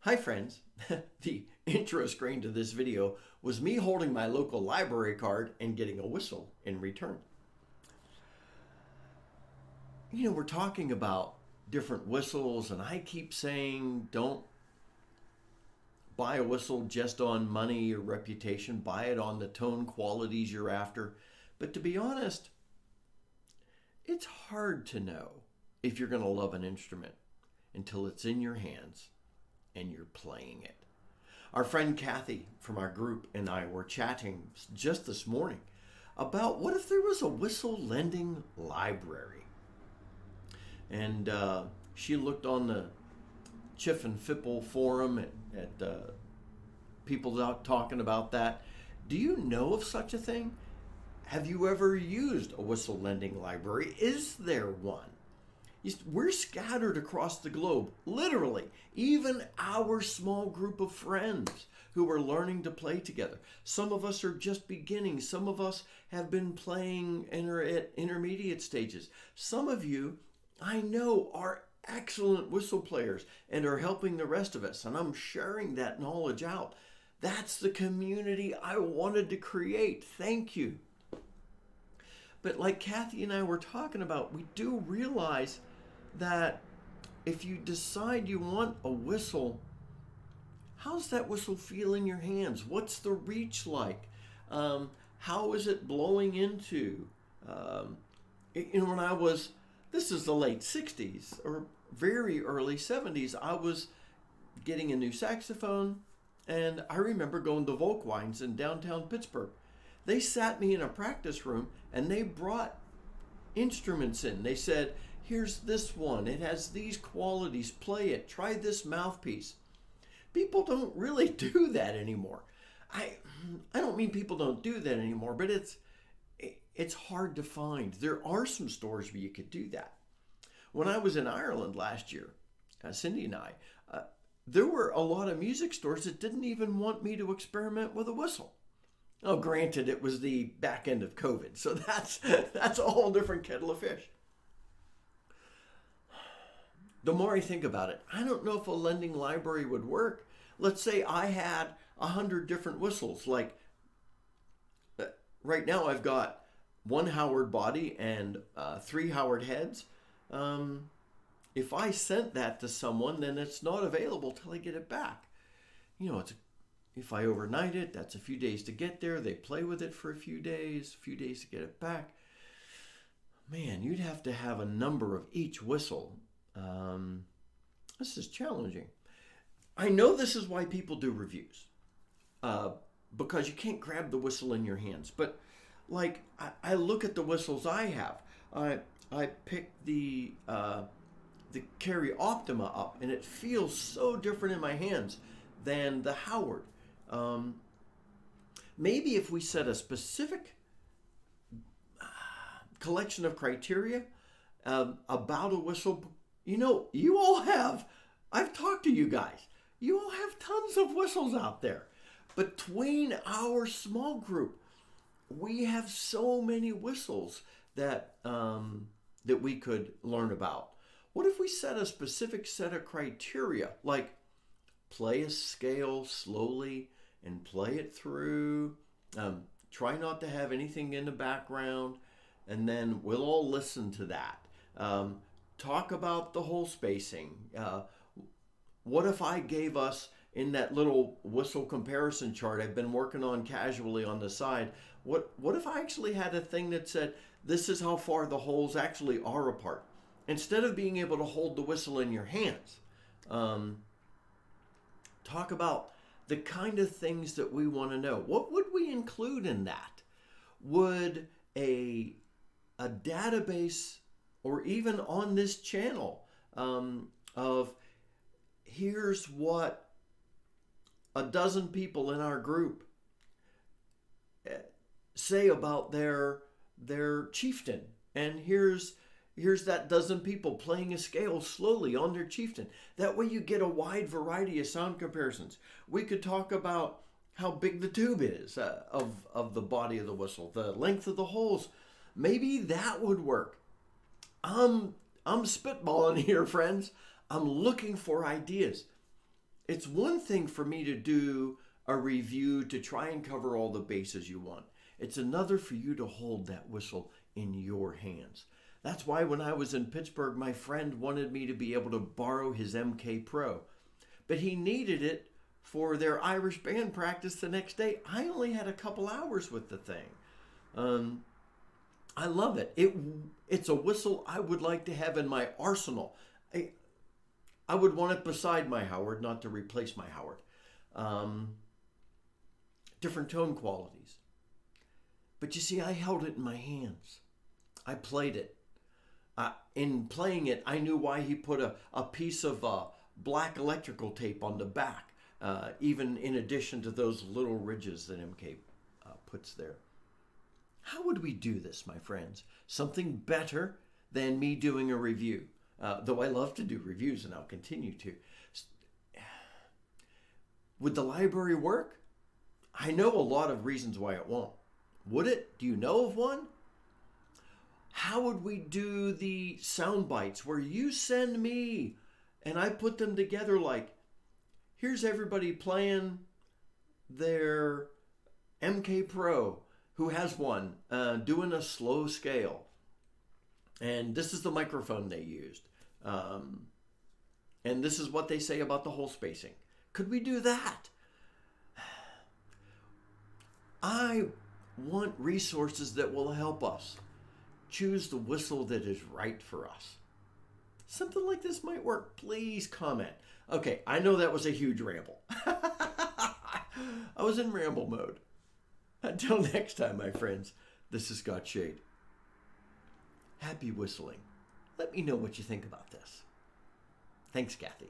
Hi friends, the intro screen to this video was me holding my local library card and getting a whistle in return. We're talking about different whistles and I keep saying don't buy a whistle just on money or reputation, buy it on the tone qualities you're after. But to be honest, it's hard to know if you're going to love an instrument until it's in your hands and you're playing it. Our friend Kathy from our group and I were chatting just this morning about what if there was a whistle lending library. And she looked on the Chiff and Fipple forum at people out talking about that. Do you know of such a thing? Have you ever used a whistle lending library? Is there one? We're scattered across the globe, literally, even our small group of friends who are learning to play together. Some of us are just beginning. Some of us have been playing and are at intermediate stages. Some of you, I know, are excellent whistle players and are helping the rest of us, and I'm sharing that knowledge out. That's the community I wanted to create. Thank you. But like Kathy and I were talking about, we do realize that if you decide you want a whistle, how's that whistle feel in your hands? What's the reach like? How is it blowing into? This is the late 60s or very early 70s, I was getting a new saxophone, and I remember going to Volkwein's in downtown Pittsburgh. They sat me in a practice room and they brought instruments in. They said, here's this one. It has these qualities. Play it. Try this mouthpiece. People don't really do that anymore. I don't mean people don't do that anymore, but it's hard to find. There are some stores where you could do that. When I was in Ireland last year, Cindy and I, there were a lot of music stores that didn't even want me to experiment with a whistle. Oh, granted, it was the back end of COVID, so that's a whole different kettle of fish. The more I think about it, I don't know if a lending library would work. Let's say I had 100 different whistles. Like right now, I've got one Howard body and 3 Howard heads. If I sent that to someone, then it's not available till I get it back. If I overnight it, that's a few days to get there. They play with it for a few days to get it back. Man, you'd have to have a number of each whistle. This is challenging. I know this is why people do reviews, because you can't grab the whistle in your hands. But like I look at the whistles I have. I picked the Carry Optima up, and it feels so different in my hands than the Howard. Maybe if we set a specific collection of criteria about a whistle, you all have, I've talked to you guys, you all have tons of whistles out there. Between our small group, we have so many whistles that we could learn about. What if we set a specific set of criteria, like play a scale slowly and play it through. Try not to have anything in the background, and then we'll all listen to that. Talk about the whole spacing. What if I gave us, in that little whistle comparison chart I've been working on casually on the side, what if I actually had a thing that said, this is how far the holes actually are apart? Instead of being able to hold the whistle in your hands. Talk about the kind of things that we want to know. What would we include in that? Would a database, or even on this channel, of here's what a dozen people in our group say about their chieftain, and here's that dozen people playing a scale slowly on their chieftain. That way you get a wide variety of sound comparisons. We could talk about how big the tube is of the body of the whistle, the length of the holes. Maybe that would work. I'm spitballing here, friends. I'm looking for ideas. It's one thing for me to do a review to try and cover all the bases you want. It's another for you to hold that whistle in your hands. That's why when I was in Pittsburgh, my friend wanted me to be able to borrow his MK Pro. But he needed it for their Irish band practice the next day. I only had a couple hours with the thing. I love it. It's a whistle I would like to have in my arsenal. I would want it beside my Howard, not to replace my Howard. Different tone qualities. But you see, I held it in my hands. I played it. In playing it, I knew why he put a piece of black electrical tape on the back, even in addition to those little ridges that MK puts there. How would we do this, my friends? Something better than me doing a review. Though I love to do reviews and I'll continue to. Would the library work? I know a lot of reasons why it won't. Would it? Do you know of one? How would we do the sound bites where you send me and I put them together like, here's everybody playing their MK Pro who has one, doing a slow scale. And this is the microphone they used. And this is what they say about the hole spacing. Could we do that? I want resources that will help us choose the whistle that is right for us. Something like this might work. Please comment. Okay, I know that was a huge ramble. I was in ramble mode. Until next time, my friends, this is Scott Shade. Happy whistling. Let me know what you think about this. Thanks, Kathy.